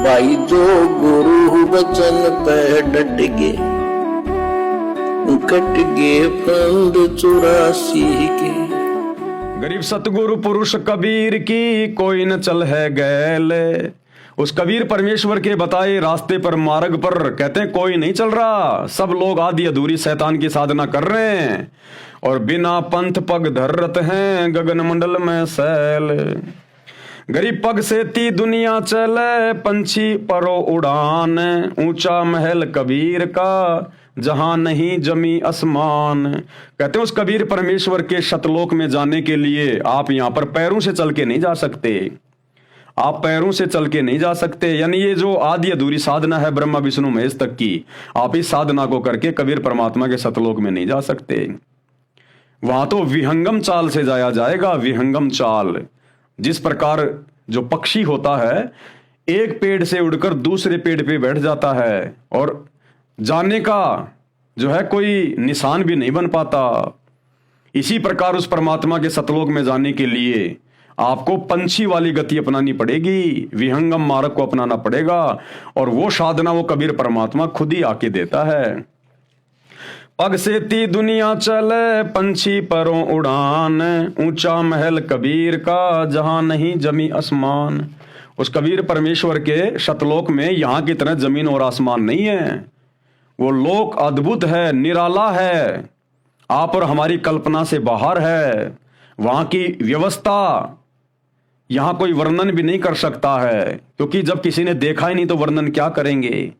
भाई जो गुरु वचन पे डट गए, कट गए फंद 84 के। गरीब सतगुरु पुरुष कबीर की कोई न चल है गैल। उस कबीर परमेश्वर के बताए रास्ते पर मार्ग पर कहते हैं कोई नहीं चल रहा, सब लोग आधी अधूरी शैतान की साधना कर रहे हैं और बिना पंथ पग धरत हैं गगन मंडल में सैल। गरीब पग से ती दुनिया चले पंछी परो उड़ान, ऊंचा महल कबीर का जहां नहीं जमी आसमान। कहते हैं उस कबीर परमेश्वर के शतलोक में जाने के लिए आप यहां पर पैरों से चल के नहीं जा सकते, आप पैरों से चल के नहीं जा सकते। यानी ये जो आदि अधूरी साधना है ब्रह्मा विष्णु महेश तक की, आप इस साधना को करके कबीर परमात्मा के सतलोक में नहीं जा सकते। वहां तो विहंगम चाल से जाया जाएगा, विहंगम चाल। जिस प्रकार जो पक्षी होता है एक पेड़ से उड़कर दूसरे पेड़ पे बैठ जाता है और जाने का जो है कोई निशान भी नहीं बन पाता, इसी प्रकार उस परमात्मा के सतलोक में जाने के लिए आपको पंछी वाली गति अपनानी पड़ेगी, विहंगम मार्ग को अपनाना पड़ेगा। और वो साधना वो कबीर परमात्मा खुद ही आके देता है। पग से ती दुनिया चले पंछी परों उड़ान, ऊंचा महल कबीर का जहां नहीं जमी आसमान। उस कबीर परमेश्वर के शतलोक में यहां की तरह जमीन और आसमान नहीं है, वो लोक अद्भुत है, निराला है, आप और हमारी कल्पना से बाहर है। वहां की व्यवस्था यहां कोई वर्णन भी नहीं कर सकता है, क्योंकि जब किसी ने देखा ही नहीं तो वर्णन क्या करेंगे।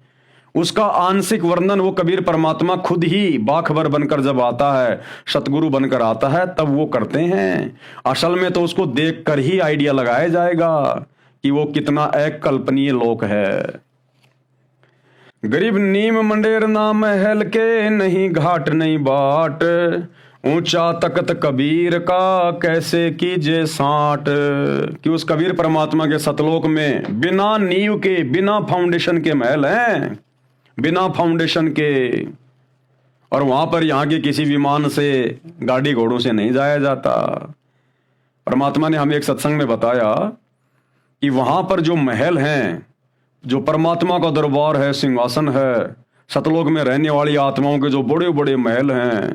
उसका आंशिक वर्णन वो कबीर परमात्मा खुद ही बाखबर बनकर जब आता है, सतगुरु बनकर आता है, तब वो करते हैं। असल में तो उसको देखकर ही आइडिया लगाया जाएगा कि वो कितना अकल्पनीय लोक है। गरीब नीम मंडेर ना महल के, नहीं घाट नहीं बाट, ऊंचा तख्त कबीर का कैसे कीजे साठ। कि उस कबीर परमात्मा के सतलोक में बिना नींव के, बिना फाउंडेशन के महल हैं, बिना फाउंडेशन के। और वहां पर यहाँ के किसी विमान से, गाड़ी घोड़ों से नहीं जाया जाता। परमात्मा ने हमें एक सत्संग में बताया कि वहां पर जो महल हैं, जो परमात्मा का दरबार है, सिंहासन है, सतलोक में रहने वाली आत्माओं के जो बड़े बड़े महल हैं,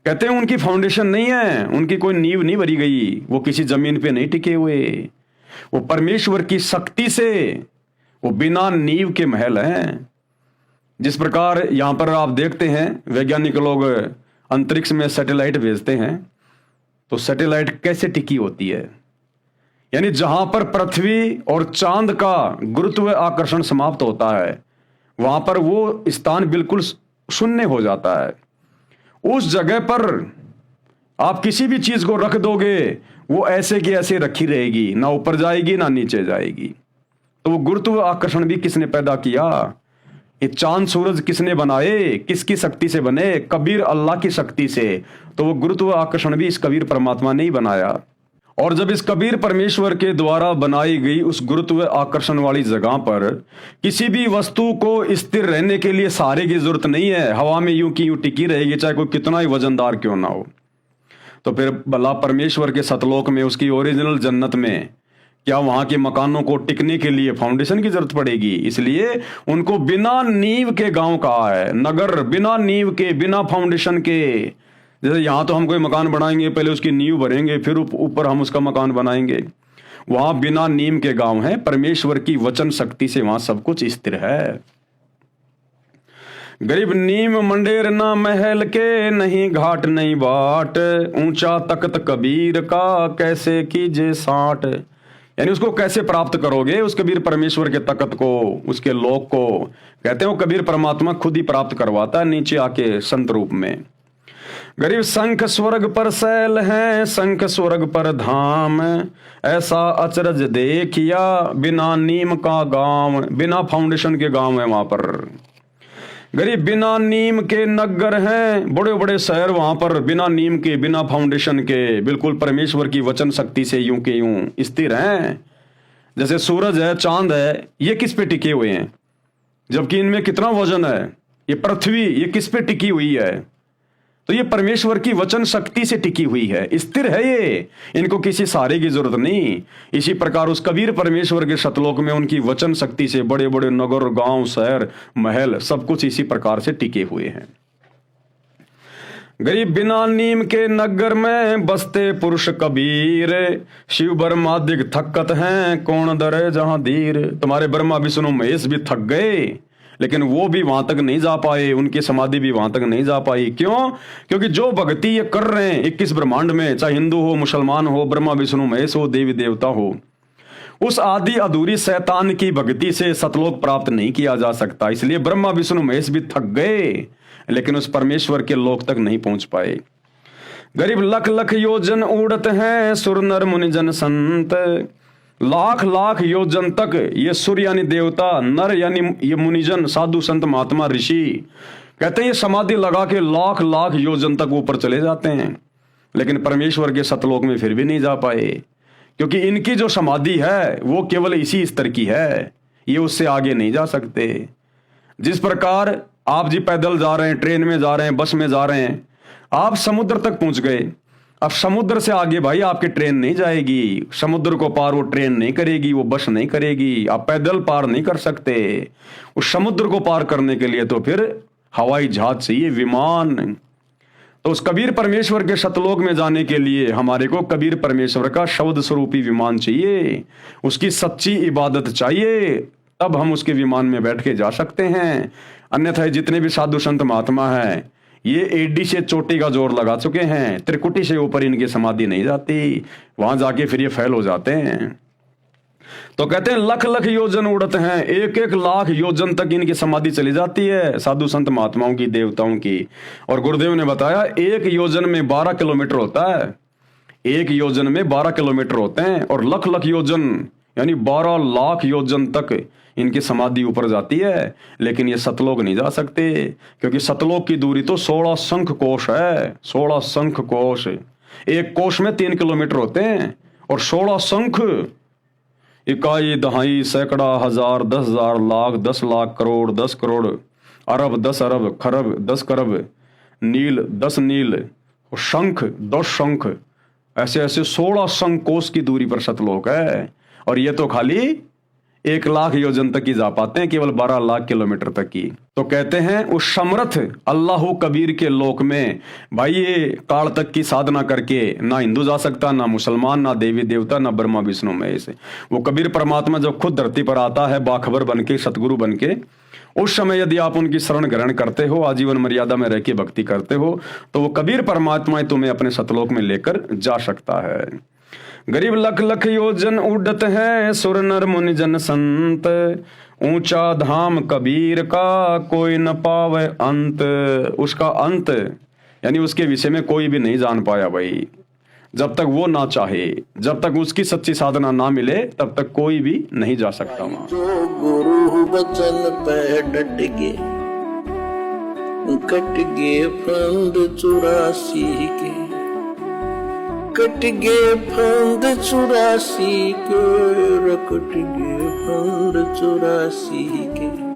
कहते हैं उनकी फाउंडेशन नहीं है, उनकी कोई नींव नहीं भरी गई, वो किसी जमीन पे नहीं टिके हुए, वो परमेश्वर की शक्ति से वो बिना नींव के महल हैं। जिस प्रकार यहां पर आप देखते हैं वैज्ञानिक लोग अंतरिक्ष में सैटेलाइट भेजते हैं, तो सैटेलाइट कैसे टिकी होती है, यानी जहां पर पृथ्वी और चांद का गुरुत्व आकर्षण समाप्त होता है, वहां पर वो स्थान बिल्कुल शून्य हो जाता है। उस जगह पर आप किसी भी चीज को रख दोगे, वो ऐसे की ऐसे रखी रहेगी, ना ऊपर जाएगी ना नीचे जाएगी। तो वो गुरुत्व आकर्षण भी किसने पैदा किया? ये चांद सूरज किसने बनाए? किसकी शक्ति से बने? कबीर अल्लाह की शक्ति से। तो वो गुरुत्व आकर्षण भी इस कबीर परमात्मा ने ही बनाया। और जब इस कबीर परमेश्वर के द्वारा बनाई गई उस गुरुत्व आकर्षण वाली जगह पर किसी भी वस्तु को स्थिर रहने के लिए सहारे की जरूरत नहीं है, हवा में यूं की यूं टिकी रहेगी, चाहे कोई कितना ही वजनदार क्यों ना हो। तो फिर भला परमेश्वर के सतलोक में, उसकी ओरिजिनल जन्नत में, क्या वहां के मकानों को टिकने के लिए फाउंडेशन की जरूरत पड़ेगी? इसलिए उनको बिना नींव के गांव कहा है, नगर बिना नींव के, बिना फाउंडेशन के। जैसे यहाँ तो हम कोई मकान बनाएंगे, पहले उसकी नींव भरेंगे, फिर ऊपर हम उसका मकान बनाएंगे। वहां बिना नींव के गांव है, परमेश्वर की वचन शक्ति से वहां सब कुछ स्थिर है। गरीब नीम मंडेर ना महल के, नहीं घाट नहीं बाट, ऊंचा तख्त कबीर का कैसे कीजे साठ। यानी उसको कैसे प्राप्त करोगे, उस कबीर परमेश्वर के तख्त को, उसके लोक को? कहते हैं वो कबीर परमात्मा खुद ही प्राप्त करवाता है नीचे आके संत रूप में। गरीब शंख स्वर्ग पर शैल हैं, शंख स्वर्ग पर धाम, ऐसा अचरज देखिया बिना नीम का गांव। बिना फाउंडेशन के गांव है वहां पर। गरीब बिना नीम के नगर हैं, बड़े बड़े शहर वहां पर बिना नीम के, बिना फाउंडेशन के, बिल्कुल परमेश्वर की वचन शक्ति से यूं के यूं स्थिर हैं। जैसे सूरज है, चांद है, ये किस पे टिके हुए हैं? जबकि इनमें कितना वजन है। ये पृथ्वी, ये किस पे टिकी हुई है? तो ये परमेश्वर की वचन शक्ति से टिकी हुई है, स्थिर है ये, इनको किसी सहारे की जरूरत नहीं। इसी प्रकार उस कबीर परमेश्वर के सतलोक में उनकी वचन शक्ति से बड़े बड़े नगर, गांव, शहर, महल सब कुछ इसी प्रकार से टिके हुए हैं। गरीब बिना नीम के नगर में बसते पुरुष कबीर, शिव ब्रह्मादिक थकत हैं, कौन डरे जहां धीर। तुम्हारे ब्रह्मा विष्णु महेश भी थक गए, लेकिन वो भी वहां तक नहीं जा पाए, उनकी समाधि भी वहां तक नहीं जा पाई। क्यों? क्योंकि जो भक्ति ये कर रहे हैं 21 ब्रह्मांड में, चाहे हिंदू हो, मुसलमान हो, ब्रह्मा विष्णु महेश हो, देवी देवता हो, उस आदि अधूरी शैतान की भक्ति से सतलोक प्राप्त नहीं किया जा सकता। इसलिए ब्रह्मा विष्णु महेश भी थक गए, लेकिन उस परमेश्वर के लोक तक नहीं पहुंच पाए। गरीब लख लख योजन उड़त हैं, सुर नर मुनिजन संत। लाख लाख योजन तक ये सूर्य यानी देवता, नर यानी ये मुनिजन, साधु संत महात्मा ऋषि, कहते हैं ये समाधि लगा के लाख लाख योजन तक ऊपर चले जाते हैं, लेकिन परमेश्वर के सतलोक में फिर भी नहीं जा पाए, क्योंकि इनकी जो समाधि है वो केवल इसी स्तर की है, ये उससे आगे नहीं जा सकते। जिस प्रकार आप जी पैदल जा रहे हैं, ट्रेन में जा रहे हैं, बस में जा रहे हैं, आप समुद्र तक पहुंच गए, अब समुद्र से आगे भाई आपकी ट्रेन नहीं जाएगी, समुद्र को पार वो ट्रेन नहीं करेगी, वो बस नहीं करेगी, आप पैदल पार नहीं कर सकते। उस समुद्र को पार करने के लिए तो फिर हवाई जहाज चाहिए, विमान। तो उस कबीर परमेश्वर के सतलोक में जाने के लिए हमारे को कबीर परमेश्वर का शब्द स्वरूपी विमान चाहिए, उसकी सच्ची इबादत चाहिए, तब हम उसके विमान में बैठ के जा सकते हैं। अन्यथा जितने भी साधु संत महात्मा हैं ये एडी से चोटी का जोर लगा चुके हैं, त्रिकुटी से ऊपर इनकी समाधि नहीं जाती, वहां जाके फिर ये फैल हो जाते हैं। तो कहते हैं लख लख योजन उड़त हैं, एक एक लाख योजन तक इनकी समाधि चली जाती है, साधु संत महात्माओं की, देवताओं की। और गुरुदेव ने बताया एक योजन में 12 किलोमीटर होता है, एक योजन में 12 किलोमीटर होते हैं, और लख लख योजन यानी 12 लाख योजन तक इनकी समाधि ऊपर जाती है, लेकिन ये सतलोक नहीं जा सकते, क्योंकि सतलोक की दूरी तो 16 शंख कोश है। 16 शंख कोश, एक कोश में 3 किलोमीटर होते हैं, और 16 शंख, इकाई, दहाई, सैकड़ा, हजार, 10,000, लाख, 10 लाख, करोड़, 10 करोड़, अरब, 10 अरब, खरब, 10 खरब, नील, 10 नील, और शंख, 10 शंख, ऐसे ऐसे 16 शंख कोश की दूरी पर सतलोक है। और ये तो खाली 1 लाख योजन तक ही जा पाते हैं, केवल 12 लाख किलोमीटर तक की। तो कहते हैं उस समर्थ अल्लाह कबीर के लोक में भाई ये काल तक की साधना करके ना हिंदू जा सकता, ना मुसलमान, ना देवी देवता, ना ब्रह्मा विष्णु महेश। वो कबीर परमात्मा जब खुद धरती पर आता है बाखबर बन के, सतगुरु बन के, उस समय यदि आप उनकी शरण ग्रहण करते हो, आजीवन मर्यादा में रह के भक्ति करते हो, तो वो कबीर परमात्मा तुम्हें अपने सतलोक में लेकर जा सकता है। गरीब लख लख योजन उड़त है, सुर नर मुनि जन संत। ऊंचा धाम कबीर का, कोई न पावे अंत। उसका अंत यानी उसके विषय में कोई भी नहीं जान पाया भाई, जब तक वो ना चाहे, जब तक उसकी सच्ची साधना ना मिले, तब तक कोई भी नहीं जा सकता वहां। जो गुरु वचन पे डट के, कट गए फंद 84 के, कट गए फंद 84 के, कट गए फंद 84 के।